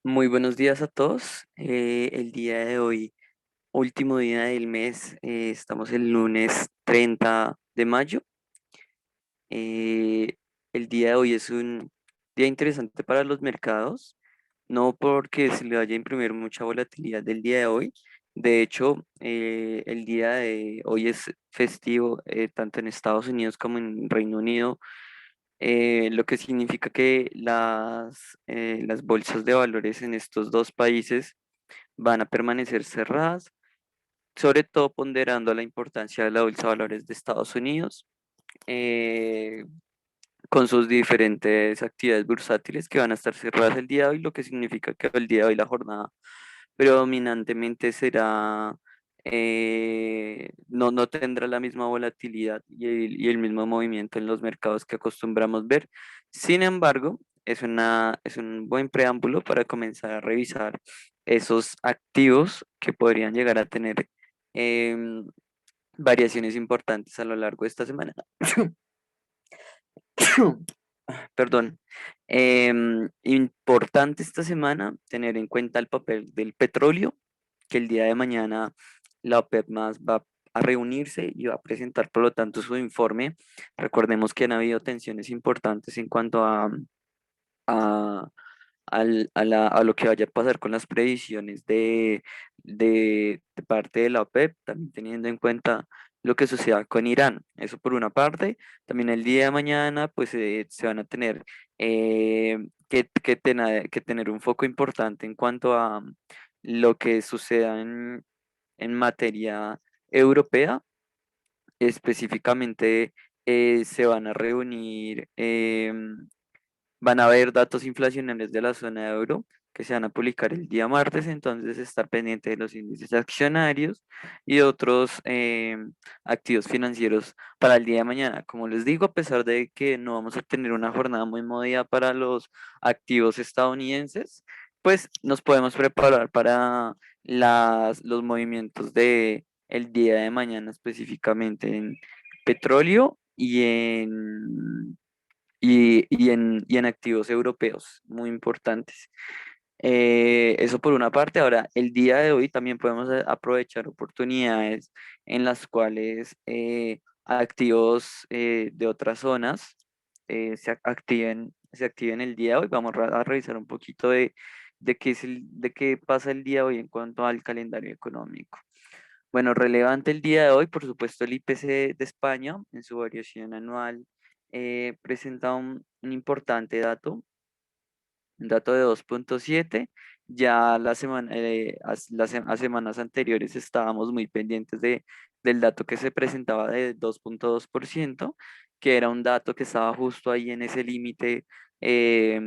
Muy buenos días a todos. El día de hoy, último día del mes, estamos el lunes 30 de mayo. Eh, el día de hoy es un día interesante para los mercados, no porque se le vaya a imprimir mucha volatilidad del día de hoy. De hecho, el día de hoy es festivo tanto en Estados Unidos como en Reino Unido, lo que significa que las bolsas de valores en estos dos países van a permanecer cerradas, sobre todo ponderando la importancia de la bolsa de valores de Estados Unidos, eh, con sus diferentes actividades bursátiles que van a estar cerradas el día de hoy, lo que significa que el día de hoy la jornada predominantemente será, no tendrá la misma volatilidad y el mismo movimiento en los mercados que acostumbramos ver. Sin embargo, es un buen preámbulo para comenzar a revisar esos activos que podrían llegar a tener em, variaciones importantes a lo largo de esta semana. Perdón. Importante esta semana tener en cuenta el papel del petróleo, que el día de mañana la OPEP más va a reunirse y va a presentar, por lo tanto, su informe. Recordemos que han habido tensiones importantes en cuanto a, a lo que vaya a pasar con las previsiones de parte de la OPEP, también teniendo en cuenta lo que suceda con Irán. Eso por una parte. También el día de mañana, pues se van a tener que tener un foco importante en cuanto a lo que suceda en materia europea. Específicamente, se van a reunir. Van a haber datos inflacionarios de la zona euro que se van a publicar el día martes, entonces estar pendiente de los índices accionarios y otros activos financieros para el día de mañana. Como les digo, a pesar de que no vamos a tener una jornada muy movida para los activos estadounidenses, pues nos podemos preparar para los movimientos de el día de mañana, específicamente en petróleo y en activos europeos muy importantes. Eso por una parte. Ahora, el día de hoy también podemos aprovechar oportunidades en las cuales activos de otras zonas se activen el día de hoy. Vamos a revisar un poquito de qué pasa el día de hoy en cuanto al calendario económico. Bueno, relevante el día de hoy, por supuesto, el IPC de España en su variación anual presenta un importante dato, un dato de 2,7. Ya a semanas anteriores estábamos muy pendientes del dato que se presentaba de 2,2%, que era un dato que estaba justo ahí en ese límite, eh,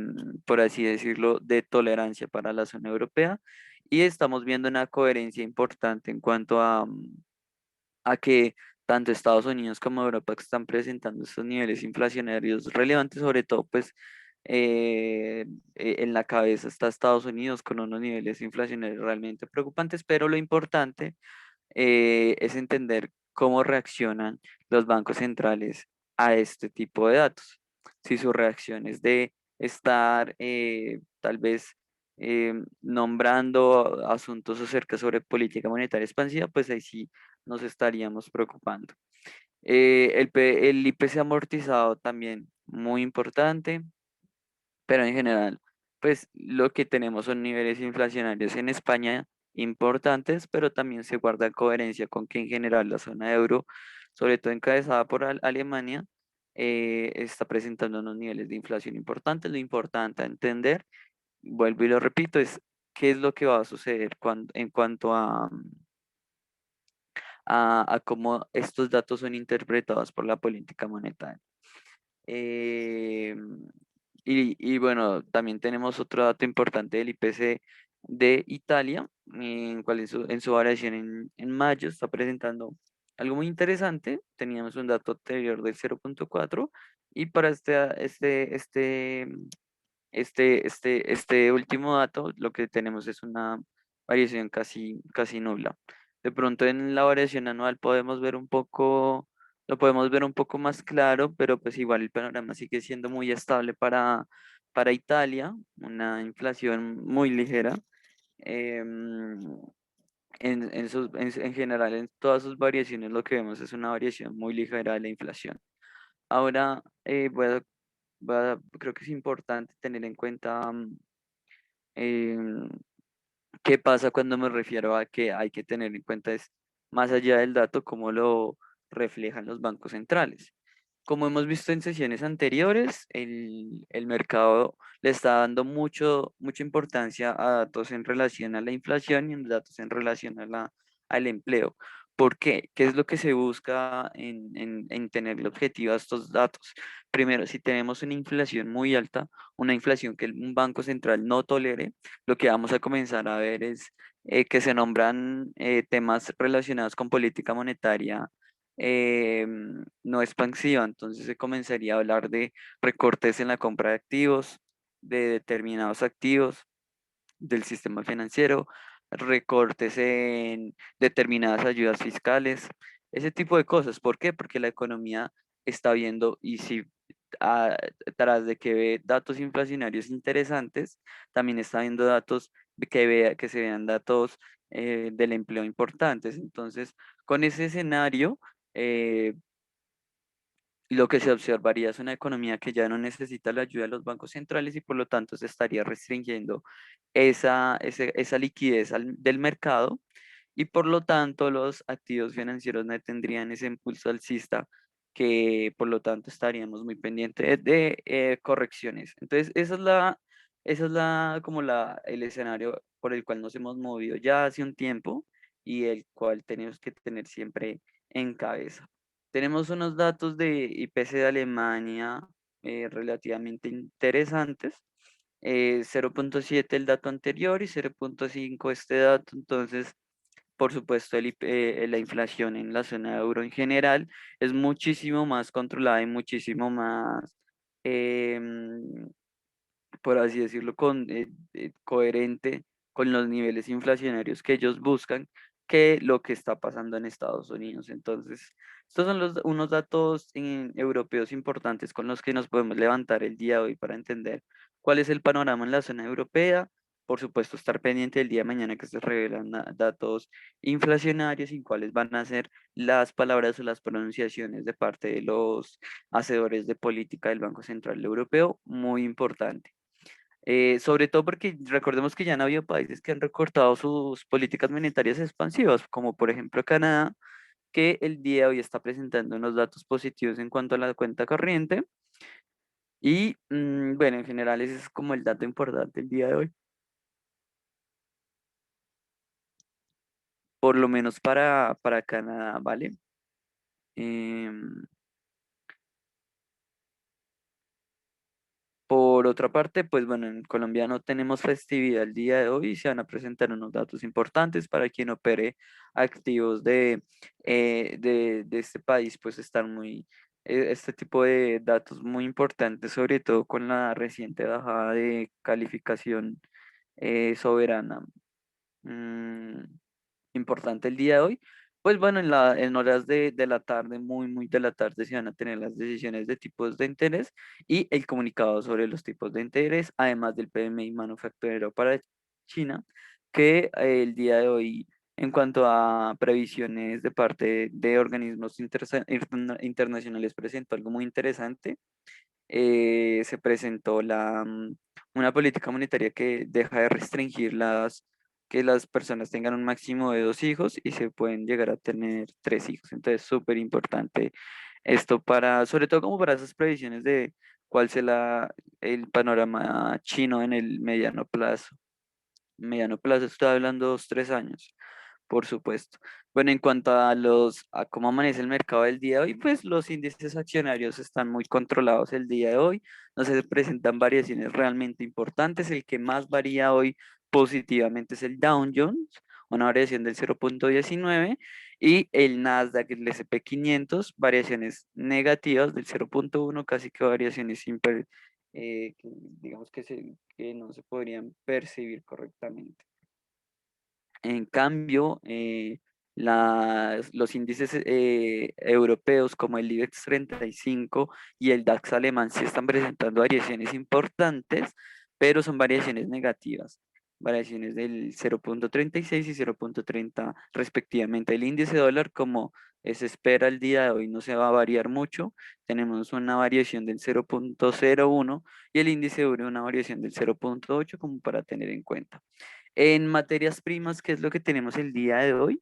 por así decirlo, de tolerancia para la zona europea. Y estamos viendo una coherencia importante en cuanto a que tanto Estados Unidos como Europa están presentando estos niveles inflacionarios relevantes, sobre todo pues en la cabeza está Estados Unidos con unos niveles inflacionarios realmente preocupantes, pero lo importante es entender cómo reaccionan los bancos centrales a este tipo de datos. Si su reacción es de estar tal vez nombrando asuntos acerca sobre política monetaria expansiva, pues ahí sí nos estaríamos preocupando. El IPC amortizado también muy importante, pero en general, pues lo que tenemos son niveles inflacionarios en España importantes, pero también se guarda coherencia con que en general la zona euro, sobre todo encabezada por Alemania, está presentando unos niveles de inflación importantes. Lo importante a entender, vuelvo y lo repito, es qué es lo que va a suceder en cuanto a cómo estos datos son interpretados por la política monetaria. Eh, y bueno, también tenemos otro dato importante del IPC de Italia, en cual en su variación en mayo está presentando algo muy interesante. Teníamos un dato anterior del 0,4 y para este último dato lo que tenemos es una variación casi, casi nula. De pronto en la variación anual lo podemos ver un poco más claro, pero pues igual el panorama sigue siendo muy estable Para Italia, una inflación muy ligera. em, en general, en todas sus variaciones, lo que vemos es una variación muy ligera de la inflación. Ahora, creo que es importante tener en cuenta em, qué pasa cuando me refiero a que hay que tener en cuenta es más allá del dato, cómo lo reflejan los bancos centrales. Como hemos visto en sesiones anteriores, el mercado le está dando mucha importancia a datos en relación a la inflación y en datos en relación al empleo. ¿Por qué? ¿Qué es lo que se busca en tener el objetivo a estos datos? Primero, si tenemos una inflación muy alta, una inflación que un banco central no tolere, lo que vamos a comenzar a ver es que se nombran temas relacionados con política monetaria no expansiva. Entonces se comenzaría a hablar de recortes en la compra de activos, de determinados activos del sistema financiero, recortes en determinadas ayudas fiscales, ese tipo de cosas. ¿Por qué? Porque la economía está viendo y si ah, tras de que ve datos inflacionarios interesantes, también está viendo datos que se vean datos del empleo importantes. Entonces, con ese escenario, eh, lo que se observaría es una economía que ya no necesita la ayuda de los bancos centrales y por lo tanto se estaría restringiendo esa liquidez del mercado y por lo tanto los activos financieros no tendrían ese impulso alcista que por lo tanto estaríamos muy pendientes de correcciones. Entonces, como el escenario por el cual nos hemos movido ya hace un tiempo y el cual tenemos que tener siempre en cabeza. Tenemos unos datos de IPC de Alemania relativamente interesantes. 0,7 el dato anterior y 0,5 este dato. Entonces, por supuesto, la inflación en la zona de euro en general es muchísimo más controlada y muchísimo más em, por así decirlo, coherente con los niveles inflacionarios que ellos buscan que lo que está pasando en Estados Unidos. Entonces, estos son unos datos europeos importantes con los que nos podemos levantar el día de hoy para entender cuál es el panorama en la zona europea. Por supuesto, estar pendiente del día de mañana que se revelan datos inflacionarios y cuáles van a ser las palabras o las pronunciaciones de parte de los hacedores de política del Banco Central Europeo, muy importante. Sobre todo porque recordemos que ya han habido países que han recortado sus políticas monetarias expansivas, como por ejemplo Canadá, que el día de hoy está presentando unos datos positivos en cuanto a la cuenta corriente. Y bueno, en general ese es como el dato importante el día de hoy, por lo menos para Canadá, ¿vale? Em, Por otra parte, pues bueno, en Colombia no tenemos festividad el día de hoy y se van a presentar unos datos importantes para quien opere activos de este país, pues están este tipo de datos muy importantes, sobre todo con la reciente bajada de calificación soberana. Mm, importante el día de hoy. Pues bueno, en horas de la tarde, muy de la tarde, se van a tener las decisiones de tipos de interés y el comunicado sobre los tipos de interés, además del PMI manufacturero para China, que el día de hoy, en cuanto a previsiones de parte de organismos internacionales, presentó algo muy interesante. Se presentó una política monetaria que deja de restringir que las personas tengan un máximo de 2 hijos y se pueden llegar a tener 3 hijos. Entonces, súper importante esto sobre todo como para esas previsiones de cuál será el panorama chino en el mediano plazo. Mediano plazo, estoy hablando 2, 3 años, por supuesto. Bueno, en cuanto a cómo amanece el mercado del día de hoy, pues los índices accionarios están muy controlados el día de hoy, no se presentan variaciones realmente importantes. El que más varía hoy positivamente es el Dow Jones, una variación del 0,19, y el Nasdaq, el S&P 500, variaciones negativas del 0,1, casi que variaciones digamos que no se podrían percibir correctamente. En cambio, Los índices europeos como el IBEX 35 y el DAX alemán sí están presentando variaciones importantes, pero son variaciones negativas, variaciones del 0,36 y 0,30 respectivamente. El índice dólar, como se espera el día de hoy, no se va a variar mucho. Tenemos una variación del 0,01 y el índice euro una variación del 0,8 como para tener en cuenta. En materias primas, ¿qué es lo que tenemos el día de hoy?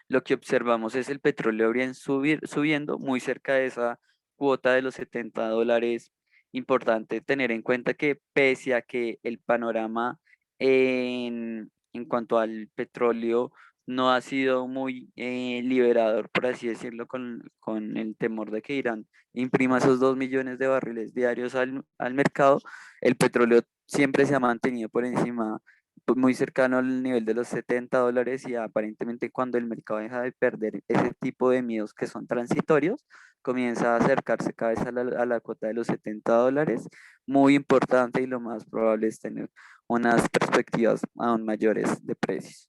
Lo que observamos es el petróleo bien subiendo muy cerca de esa cuota de los $70. Importante tener en cuenta que pese a que el panorama en cuanto al petróleo no ha sido muy liberador, por así decirlo, con el temor de que Irán imprima esos 2 millones de barriles diarios al mercado, el petróleo siempre se ha mantenido por encima, pues, muy cercano al nivel de los $70, y aparentemente cuando el mercado deja de perder ese tipo de miedos que son transitorios, comienza a acercarse cada vez a la cuota de los $70. Muy importante, y lo más probable es tener unas perspectivas aún mayores de precios.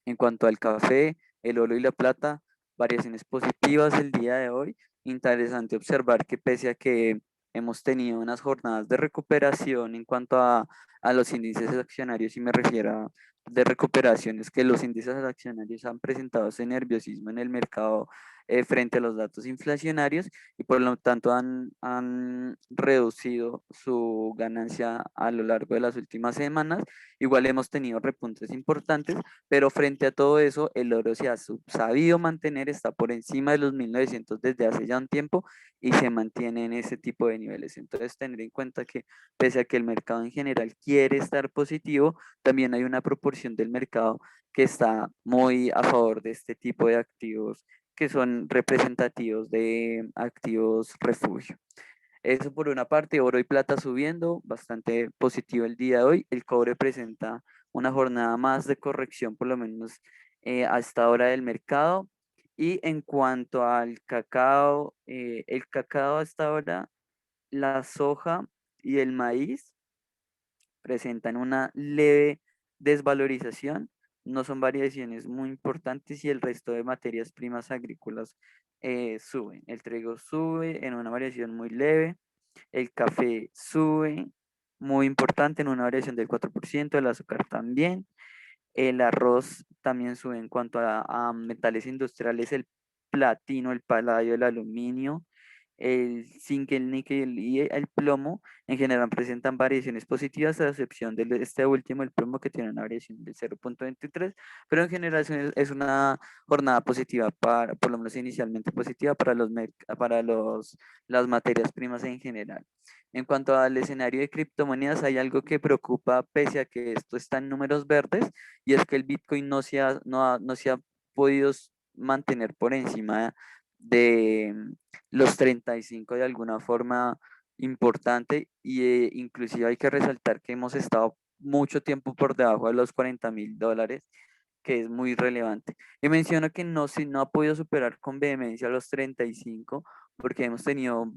En cuanto al café, el oro y la plata, variaciones positivas el día de hoy. Interesante observar que pese a que hemos tenido unas jornadas de recuperación en cuanto a los índices accionarios, y me refiero a de recuperaciones, que los índices accionarios han presentado ese nerviosismo en el mercado frente a los datos inflacionarios, y por lo tanto han reducido su ganancia a lo largo de las últimas semanas. Igual hemos tenido repuntes importantes, pero frente a todo eso, el oro se ha sabido mantener, está por encima de los 1900 desde hace ya un tiempo y se mantiene en ese tipo de niveles. Entonces, tener en cuenta que pese a que el mercado en general quiere estar positivo, también hay una proporción del mercado que está muy a favor de este tipo de activos que son representativos de activos refugio. Eso por una parte, oro y plata subiendo, bastante positivo el día de hoy. El cobre presenta una jornada más de corrección, por lo menos a esta hora del mercado. Y en cuanto al cacao, el cacao a esta hora, la soja y el maíz presentan una leve desvalorización, no son variaciones muy importantes, y el resto de materias primas agrícolas suben. El trigo sube en una variación muy leve, el café sube, muy importante, en una variación del 4%, el azúcar también, el arroz también sube. En cuanto a metales industriales, el platino, el paladio, el aluminio, el zinc, el níquel y el plomo en general presentan variaciones positivas, a excepción de este último, el plomo, que tiene una variación del 0,23, pero en general es una jornada positiva, por lo menos inicialmente positiva para las materias primas en general. En cuanto al escenario de criptomonedas, hay algo que preocupa pese a que esto está en números verdes, y es que el Bitcoin no se ha podido mantener por encima de los 35 de alguna forma importante, y inclusive hay que resaltar que hemos estado mucho tiempo por debajo de los $40.000, que es muy relevante. Y menciono que no ha podido superar con vehemencia los 35 porque hemos tenido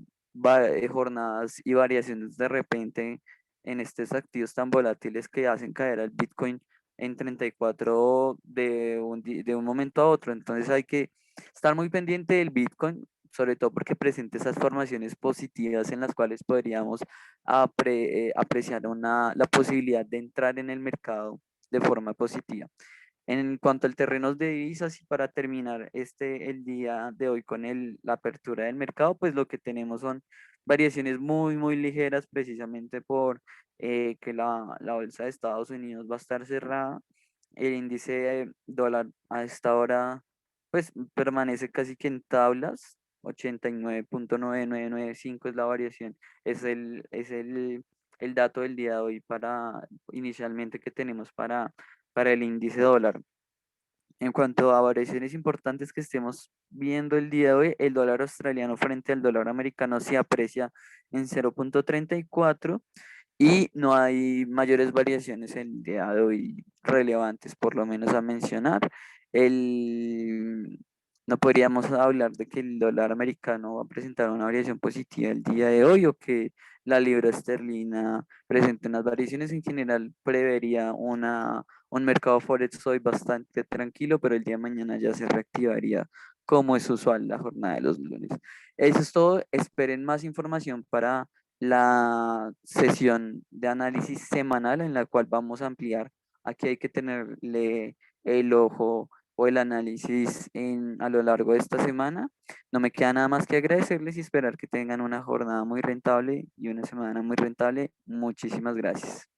jornadas y variaciones de repente en estos activos tan volátiles que hacen caer al Bitcoin en 34 de un momento a otro. Entonces hay que estar muy pendiente del Bitcoin, sobre todo porque presenta esas formaciones positivas en las cuales podríamos apreciar la posibilidad de entrar en el mercado de forma positiva. En cuanto al terreno de divisas, y para terminar el día de hoy con la apertura del mercado, pues lo que tenemos son variaciones muy, muy ligeras, precisamente por que la bolsa de Estados Unidos va a estar cerrada. El índice dólar a esta hora pues permanece casi que en tablas, 89,9995 es la variación, es el dato del día de hoy inicialmente que tenemos para el índice dólar. En cuanto a variaciones importantes que estemos viendo el día de hoy, el dólar australiano frente al dólar americano se aprecia en 0,34, y no hay mayores variaciones el día de hoy relevantes, por lo menos a mencionar. El, no podríamos hablar de que el dólar americano va a presentar una variación positiva el día de hoy, o que la libra esterlina presenta unas variaciones. En general, prevería un mercado forex hoy bastante tranquilo, pero el día de mañana ya se reactivaría como es usual la jornada de los lunes. Eso es todo. Esperen más información para la sesión de análisis semanal en la cual vamos a ampliar. Aquí hay que tenerle el ojo o el análisis a lo largo de esta semana. No me queda nada más que agradecerles y esperar que tengan una jornada muy rentable y una semana muy rentable. Muchísimas gracias.